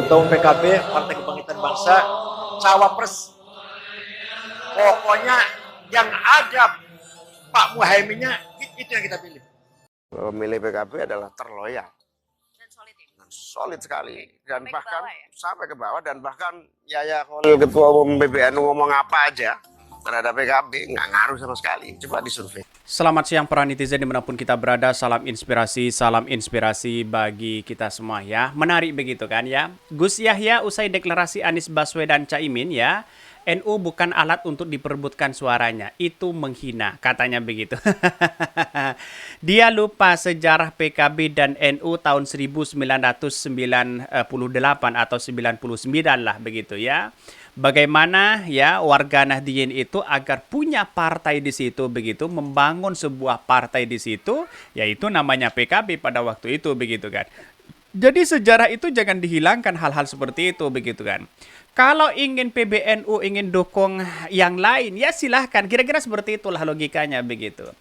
Ketua Umum PKB, Partai Kebangkitan Bangsa, cawapres. Pokoknya yang ada Pak Muhaiminnya itu yang kita pilih. Pemilih PKB adalah terloyal Dan solid ya? dan solid sekali dan Sampai ke bahkan bawah ya? sampai ke bawah, dan bahkan Yaya Khalil Ketua Umum PBNU ngomong apa aja terhadap PKB nggak ngaruh sama sekali. Coba disurvei. Selamat siang para netizen dimanapun kita berada, salam inspirasi bagi kita semua ya. Menarik begitu kan ya. Gus Yahya usai deklarasi Anies Baswedan Caimin ya, NU bukan alat untuk diperebutkan suaranya, itu menghina, katanya begitu. Dia lupa sejarah PKB dan NU tahun 1998 atau 99 lah begitu ya. Bagaimana ya warga Nahdliyin itu agar punya partai di situ begitu, membangun sebuah partai di situ, yaitu namanya PKB pada waktu itu begitu kan. Jadi sejarah itu jangan dihilangkan hal-hal seperti itu begitu kan. Kalau ingin PBNU ingin dukung yang lain ya silahkan, kira-kira seperti itulah logikanya begitu.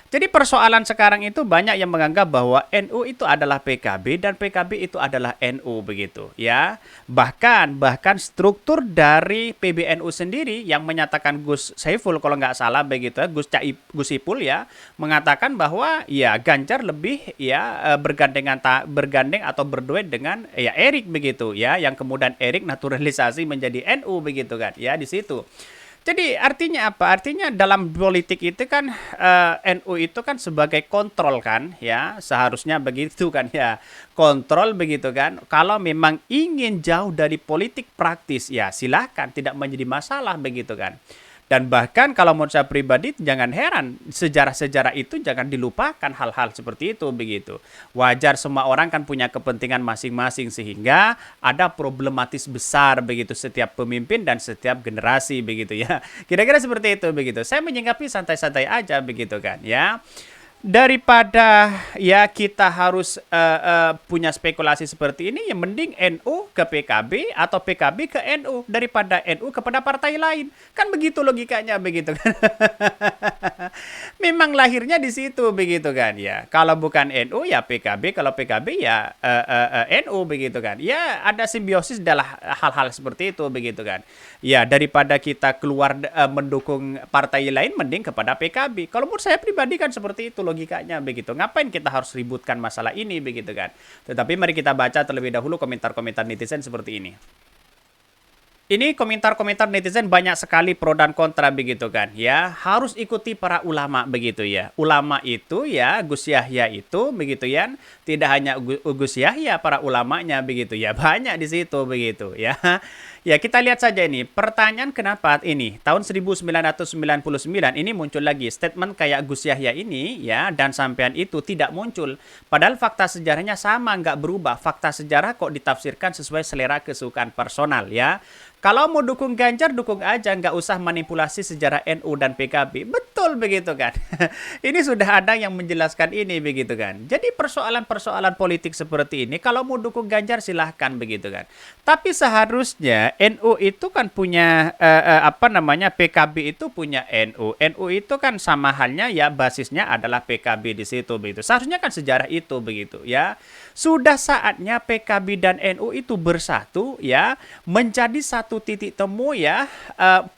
Jadi persoalan sekarang itu banyak yang menganggap bahwa NU itu adalah PKB dan PKB itu adalah NU begitu ya. Bahkan struktur dari PBNU sendiri yang menyatakan Gus Saiful kalau nggak salah begitu ya, Gus Ipul ya mengatakan bahwa ya Ganjar lebih ya bergandeng atau berduet dengan ya Erik begitu ya, yang kemudian Erik naturalisasi menjadi NU begitu kan ya di situ. Jadi artinya apa? Artinya dalam politik itu kan NU itu kan sebagai kontrol kan ya, seharusnya begitu kan ya, kontrol begitu kan. Kalau memang ingin jauh dari politik praktis ya silahkan, tidak menjadi masalah begitu kan. Dan bahkan kalau menurut saya pribadi jangan heran sejarah-sejarah itu jangan dilupakan hal-hal seperti itu begitu. Wajar, semua orang kan punya kepentingan masing-masing sehingga ada problematis besar begitu setiap pemimpin dan setiap generasi begitu ya. Kira-kira seperti itu begitu. Saya menyikapi santai-santai aja begitu kan ya. Daripada ya kita harus punya spekulasi seperti ini, ya mending NU ke PKB atau PKB ke NU daripada NU kepada partai lain. Kan begitu logikanya begitu kan. Memang lahirnya di situ begitu kan ya. Kalau bukan NU ya PKB, kalau PKB ya NU begitu kan. Ya ada simbiosis dalam hal-hal seperti itu begitu kan. Ya daripada kita keluar mendukung partai lain, mending kepada PKB. Kalau menurut saya pribadi kan seperti itu logikanya begitu. Ngapain kita harus ributkan masalah ini begitu kan. Tetapi mari kita baca terlebih dahulu komentar-komentar netizen seperti ini. Ini komentar-komentar netizen banyak sekali pro dan kontra begitu kan ya. Harus ikuti para ulama begitu ya. Ulama itu ya Gus Yahya itu begitu ya. Tidak hanya Gus Yahya, para ulamanya begitu ya. Banyak di situ begitu ya. Ya kita lihat saja ini. Pertanyaan kenapa ini tahun 1999 ini muncul lagi statement kayak Gus Yahya ini ya, dan sampean itu tidak muncul. Padahal fakta sejarahnya sama, nggak berubah. Fakta sejarah kok ditafsirkan sesuai selera kesukaan personal ya. Kalau mau dukung Ganjar, dukung aja, nggak usah manipulasi sejarah NU dan PKB. Betul begitu kan? Ini sudah ada yang menjelaskan ini begitu kan. Jadi persoalan-persoalan politik seperti ini, kalau mau dukung Ganjar silahkan begitu kan. Tapi seharusnya NU itu kan punya PKB itu punya NU. NU itu kan sama halnya ya basisnya adalah PKB di situ begitu. Seharusnya kan sejarah itu begitu ya. Sudah saatnya PKB dan NU itu bersatu ya, menjadi satu titik temu ya,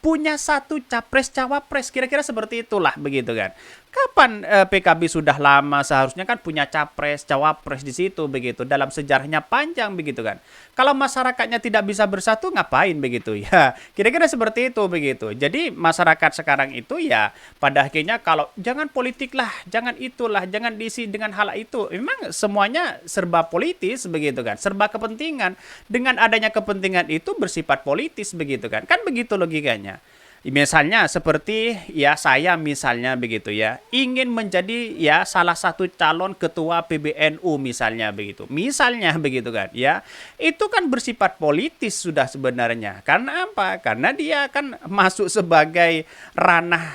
punya satu capres cawapres, kira-kira seperti itulah begitu kan. Kapan PKB sudah lama seharusnya kan punya capres cawapres di situ begitu, dalam sejarahnya panjang begitu kan. Kalau masyarakatnya tidak bisa bersatu ngapain begitu ya, kira-kira seperti itu begitu. Jadi masyarakat sekarang itu ya pada akhirnya kalau jangan politik lah, jangan itulah, jangan diisi dengan hal itu. Memang semuanya serba politis begitu kan, serba kepentingan. Dengan adanya kepentingan itu bersifat politis begitu kan, kan begitu logikanya. Misalnya seperti ya saya misalnya begitu ya, ingin menjadi ya salah satu calon ketua PBNU misalnya begitu. Misalnya begitu kan ya. Itu kan bersifat politis sudah sebenarnya. Karena apa? Karena dia kan masuk sebagai ranah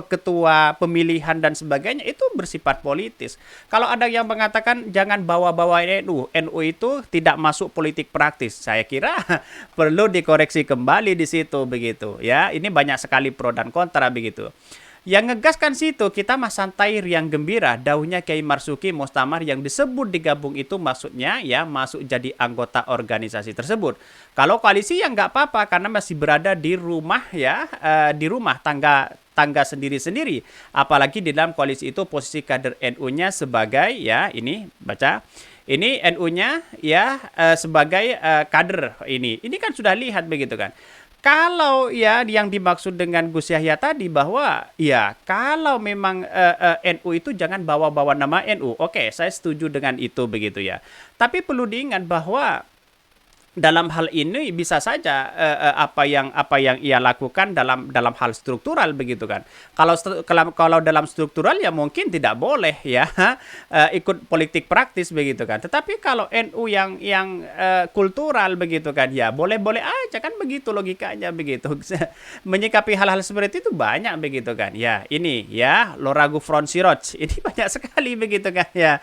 ketua pemilihan dan sebagainya, itu bersifat politis. Kalau ada yang mengatakan jangan bawa-bawa NU, NU itu tidak masuk politik praktis. Saya kira perlu dikoreksi kembali di situ begitu ya. Ini banyak sekali pro dan kontra begitu. Yang ngegaskan situ kita mah santai riang gembira dauhnya Kiai Marzuki Mustamar yang disebut digabung itu maksudnya ya masuk jadi anggota organisasi tersebut. Kalau koalisi ya nggak apa-apa karena masih berada di rumah ya di rumah tangga sendiri-sendiri. Apalagi di dalam koalisi itu posisi kader NU-nya sebagai ya ini baca ini NU-nya ya sebagai kader ini. Ini kan sudah lihat begitu kan. Kalau ya yang dimaksud dengan Gus Yahya tadi bahwa ya kalau memang NU itu jangan bawa-bawa nama NU. Oke, saya setuju dengan itu begitu ya. Tapi perlu diingat bahwa dalam hal ini bisa saja apa yang ia lakukan dalam hal struktural begitu kan. Kalau dalam struktural ya mungkin tidak boleh ya ikut politik praktis begitu kan. Tetapi kalau NU yang kultural begitu kan ya boleh-boleh aja kan begitu logikanya begitu. Menyikapi hal-hal seperti itu banyak begitu kan. Ya, ini ya Loragu Front Siroj. Ini banyak sekali begitu kan ya.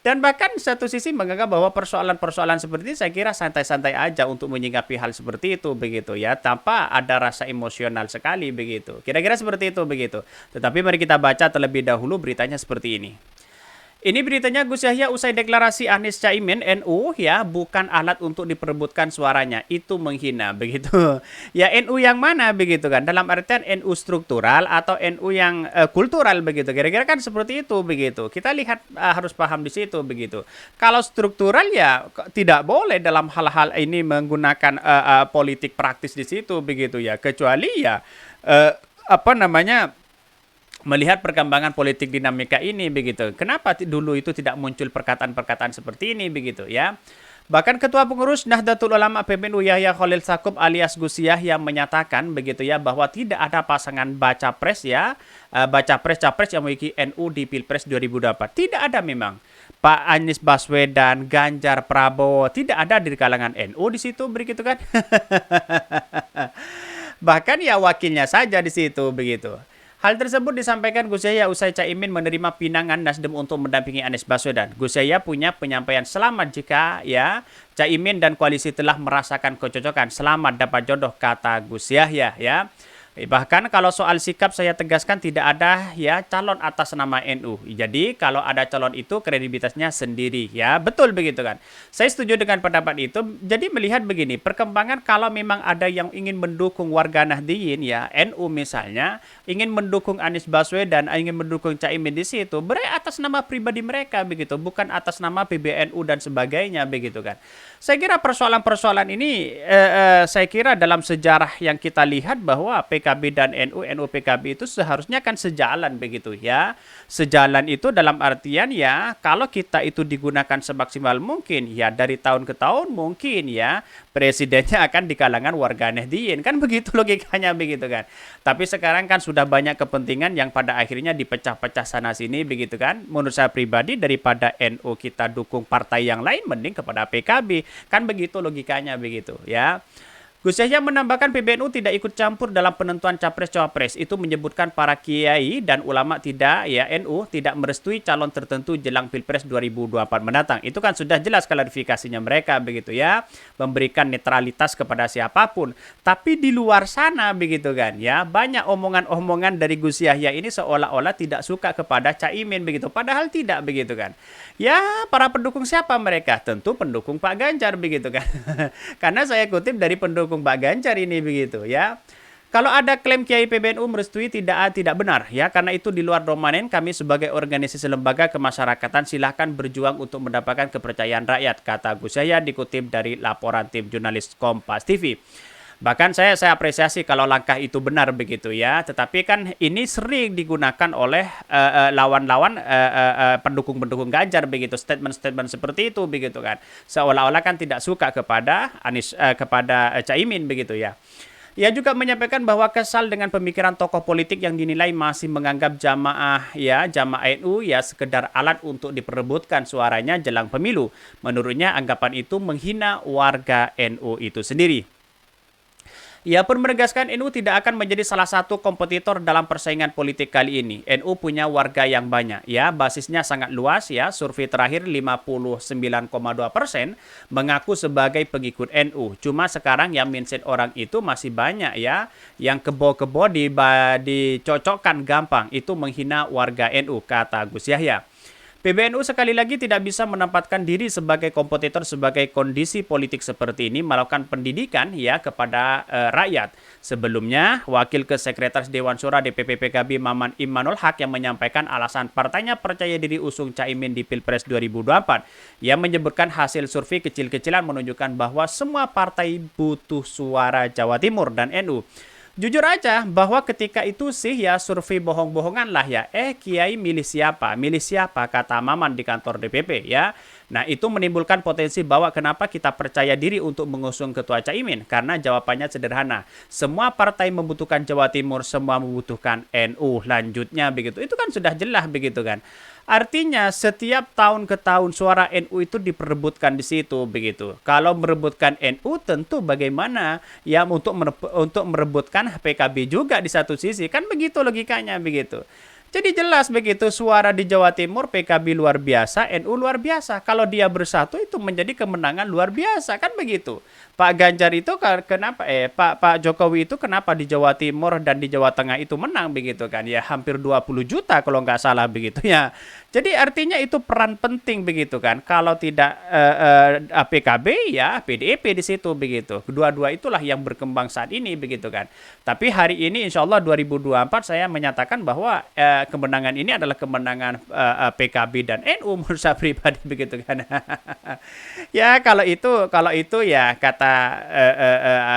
Dan bahkan satu sisi menganggap bahwa persoalan-persoalan seperti ini saya kira santai-santai aja untuk menyikapi hal seperti itu begitu ya, tanpa ada rasa emosional sekali begitu. Kira-kira seperti itu begitu. Tetapi mari kita baca terlebih dahulu beritanya seperti ini. Ini beritanya Gus Yahya usai deklarasi Anies Caimin NU ya bukan alat untuk diperebutkan suaranya, itu menghina begitu. Ya NU yang mana begitu kan? Dalam artian NU struktural atau NU yang kultural begitu. Kira-kira kan seperti itu begitu. Kita lihat harus paham di situ begitu. Kalau struktural ya tidak boleh dalam hal-hal ini menggunakan politik praktis di situ begitu ya. Kecuali ya melihat perkembangan politik dinamika ini begitu. Kenapa dulu itu tidak muncul perkataan-perkataan seperti ini begitu ya. Bahkan Ketua Pengurus Nahdlatul Ulama PBNU Yahya Khalil Stakuf alias Gus Yahya menyatakan begitu ya bahwa tidak ada pasangan baca pres ya, baca pres capres yang memiliki NU di Pilpres 2024. Tidak ada memang. Pak Anies Baswedan, Ganjar, Prabowo tidak ada di kalangan NU di situ begitu kan. Bahkan ya wakilnya saja di situ begitu. Hal tersebut disampaikan Gus Yahya usai Caimin menerima pinangan Nasdem untuk mendampingi Anies Baswedan. Gus Yahya punya penyampaian selamat jika ya Caimin dan koalisi telah merasakan kecocokan. Selamat dapat jodoh kata Gus Yahya ya. Bahkan kalau soal sikap saya tegaskan tidak ada ya calon atas nama NU. Jadi kalau ada calon itu kredibilitasnya sendiri ya. Betul begitu kan. Saya setuju dengan pendapat itu. Jadi melihat begini, perkembangan kalau memang ada yang ingin mendukung warga Nahdliyin ya, NU misalnya, ingin mendukung Anies Baswedan, ingin mendukung Caimin di situ, atas nama pribadi mereka begitu, bukan atas nama PBNU dan sebagainya begitu kan. Saya kira persoalan-persoalan ini saya kira dalam sejarah yang kita lihat bahwa PKB dan NU PKB itu seharusnya kan sejalan begitu ya. Sejalan itu dalam artian ya kalau kita itu digunakan semaksimal mungkin ya dari tahun ke tahun mungkin ya presidennya akan di kalangan warga Nahdliyin kan begitu logikanya begitu kan. Tapi sekarang kan sudah banyak kepentingan yang pada akhirnya dipecah-pecah sana sini begitu kan. Menurut saya pribadi daripada NU kita dukung partai yang lain mending kepada PKB. Kan begitu logikanya begitu ya. Gus Yahya menambahkan PBNU tidak ikut campur dalam penentuan capres-cawapres. Itu menyebutkan para kiai dan ulama tidak ya NU tidak merestui calon tertentu jelang Pilpres 2024 mendatang. Itu kan sudah jelas klarifikasinya mereka begitu ya, memberikan netralitas kepada siapapun. Tapi di luar sana begitu kan ya, banyak omongan-omongan dari Gus Yahya ini seolah-olah tidak suka kepada Caimin begitu. Padahal tidak begitu kan. Ya, para pendukung siapa mereka? Tentu pendukung Pak Ganjar begitu kan. Karena saya kutip dari pendukung Pak Ganjar ini begitu ya. Kalau ada klaim Kiai PBNU merestui tidak benar ya, karena itu di luar domain kami sebagai organisasi lembaga kemasyarakatan silahkan berjuang untuk mendapatkan kepercayaan rakyat, kata Gus Yahya dikutip dari laporan tim jurnalis Kompas TV. Bahkan saya apresiasi kalau langkah itu benar begitu ya, tetapi kan ini sering digunakan oleh lawan-lawan pendukung-pendukung Ganjar begitu, statement-statement seperti itu begitu kan. Seolah-olah kan tidak suka kepada kepada Caimin begitu ya. Ia juga menyampaikan bahwa kesal dengan pemikiran tokoh politik yang dinilai masih menganggap jamaah NU ya sekedar alat untuk diperebutkan suaranya jelang pemilu. Menurutnya anggapan itu menghina warga NU itu sendiri. Ia pun menegaskan NU tidak akan menjadi salah satu kompetitor dalam persaingan politik kali ini. NU punya warga yang banyak, ya, basisnya sangat luas, ya. Survei terakhir 59,2% mengaku sebagai pengikut NU. Cuma sekarang yang mindset orang itu masih banyak, ya, yang kebo-kebo dicocokkan gampang, itu menghina warga NU, kata Gus Yahya. PBNU sekali lagi tidak bisa menempatkan diri sebagai kompetitor sebagai kondisi politik seperti ini, melakukan pendidikan, ya, kepada rakyat. Sebelumnya, Wakil Kesekretaris Dewan Syura DPP PKB Maman Imanul Haq yang menyampaikan alasan partainya percaya diri usung Caimin di Pilpres 2024. Ia menyebutkan hasil survei kecil-kecilan menunjukkan bahwa semua partai butuh suara Jawa Timur dan NU. Jujur aja bahwa ketika itu sih ya survei bohong-bohongan lah ya. Kiai milih siapa? Milih siapa? Kata Maman di kantor DPP, ya. Nah, itu menimbulkan potensi bahwa kenapa kita percaya diri untuk mengusung Ketua Caimin. Karena jawabannya sederhana. Semua partai membutuhkan Jawa Timur, semua membutuhkan NU. Lanjutnya begitu. Itu kan sudah jelas begitu kan. Artinya setiap tahun ke tahun suara NU itu diperebutkan di situ begitu. Kalau merebutkan NU tentu bagaimana ya untuk merebutkan PKB juga di satu sisi, kan begitu logikanya begitu. Jadi jelas begitu suara di Jawa Timur PKB luar biasa, NU luar biasa. Kalau dia bersatu itu menjadi kemenangan luar biasa, kan begitu. Pak Ganjar itu kenapa Pak Jokowi itu kenapa di Jawa Timur dan di Jawa Tengah itu menang begitu kan ya, hampir 20 juta kalau nggak salah begitu ya. Jadi artinya itu peran penting begitu kan. Kalau tidak PKB ya PDIP di situ begitu. Kedua-dua itulah yang berkembang saat ini begitu kan. Tapi hari ini insya Allah 2024 saya menyatakan bahwa kemenangan ini adalah kemenangan PKB dan NU menurut saya pribadi begitu kan. Ya kalau itu ya kata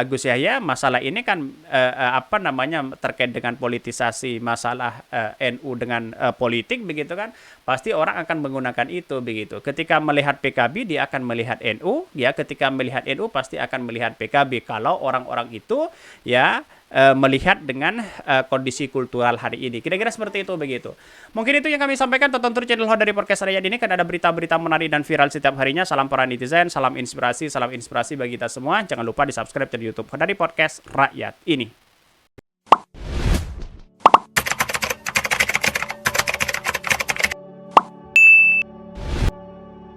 Gus Yahya, masalah ini kan terkait dengan politisasi masalah NU dengan politik begitu kan, pasti orang akan menggunakan itu begitu. Ketika melihat PKB dia akan melihat NU, ya, ketika melihat NU pasti akan melihat PKB kalau orang-orang itu ya melihat dengan kondisi kultural hari ini. Kira-kira seperti itu begitu. Mungkin itu yang kami sampaikan. Tonton terus channel Hot dari Podcast Rakyat ini kan ada berita-berita menarik dan viral setiap harinya. Salam para netizen, salam inspirasi bagi kita semua. Jangan lupa di-subscribe channel YouTube Hot dari Podcast Rakyat ini.